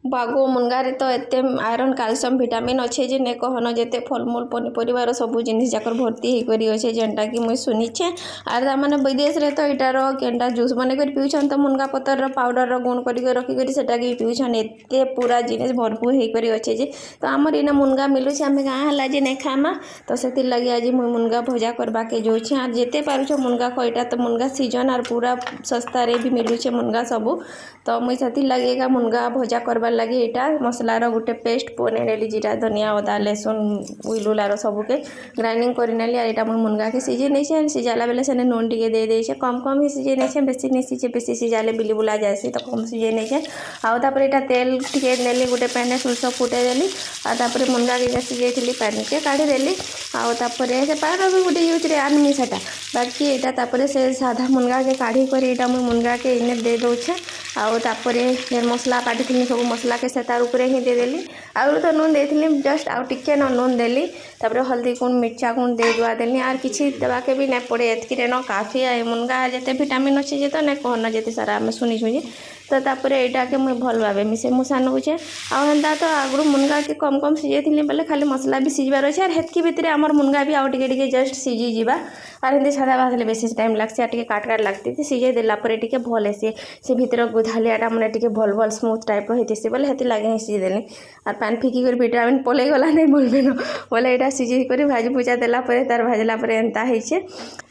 बागो मुनगारे तो एते आयरन कैल्शियम विटामिन अच्छे जे ने कहन जेते फलमूल पनीपरिवार सब जिनिस जाकर भर्ती होकर अच्छे जेनटा कि मुझे शुनीचे आर मैंने विदेश रे तो इटार केनटा जूस बन कर पीछन तो मुनगा पतर पाउडर गुण कर रखिक सेटा पीछन एत पूरा जिनिस भरपूर होकर अच्छे जे तो आमर इना मुनगा मिलूँ आम गाँ है जे नहीं खामा तो से लगे आज मुझे मुनगा भजा करवा के जाऊँचे आर जिते पार्छ मुनगा खईटा तो मुनगा सीजन आर पूरा सस्ता रे भी मिलूचे मुनगा सबू तो मुझे से लगे मुनगा भजा करवा लगे यहाँ मसलार गोटे पेस्ट बन जीरा धनिया अदा लहसुन उइलुलार सबके ग्राइंडिंग कर यहाँ मुझे मुनगा के सीझे नहीं सीझाला बेले से नून टे दे देछे कम कम ही सीझे नहीं बेसी नहीं सीझे बेसी सीझाले बिली बुला जाए तो कम सीझे नहीं आउे यहाँ तेल टे नेली गोटे पैन सोरष फुटेदेली आउे मुनगा के सीझे पानी के काढ़ीदेली आउे से पार भी गोटे यूज आनमी से बाकी यहाँ से साधा मुनगा के काढ़ी कर मुनगा के इने दे दूचे आउे मसला काटी थी सब मसला के से तार ऊपर ही देदेली आगु तो नून देती जस्ट आउ टिके न नून देली तापर हल्दी गुण मिर्चा गुण दे दुआ देली आर किसी देवाके भी नहीं पड़े एतकी न काफी है मुनगा जिते विटामिन अच्छे जे तो नहीं कहना जिते सारा आम शुणीचु जे तो तापर यहाँ के मुझे भल भाव मिसे मुसा नौचे आंता तो आगु मुनगा के कम कम सीझे बोले खाली मसला भी सीझबार अच्छे और हेतकी भितर आमर मुनगा भी आउ टे जस्ट सीझी जावा और हिंदी सादा भाजले बेसी टाइम लगे टे काट काट लगती सीझे देलापर टे भल से भितर गुधालियाटा मैंने टे भल भल स्मूथ टाइप रही बोले हेती लगे सीझेदेली और पान फिकी कर विटामिन पलि गला नहीं बोलबे न बोले यहाँ सीझे कर भाजी भुजा देलापर तार भाजला एंता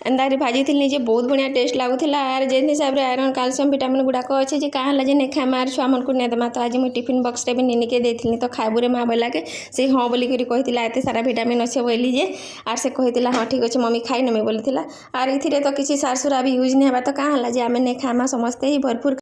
एंता भाजी थी जे बहुत बढ़िया टेस्ट लगुला आर जेन हिसाब से आयरन कैल्शियम विटामिन गुड़ाक अच्छे जे कहाँ है नहीं खाए मार छुआ मन को नहीं देमा तो आज मुझे टिफिन बक्स रे भी निनिके देती तो खाइबुरे माँ बोला के से हाँ बोलिक कहला एत सारा विटामिन अच्छे बोली जे आर से कहला हाँ ठीक अच्छे मम्मी खाई नमी बोली आर इथिरे तो किसी सार सुरा भी यूज नहीं है तो कहाँ है आम नहीं खामा समस्ते ही भरपूर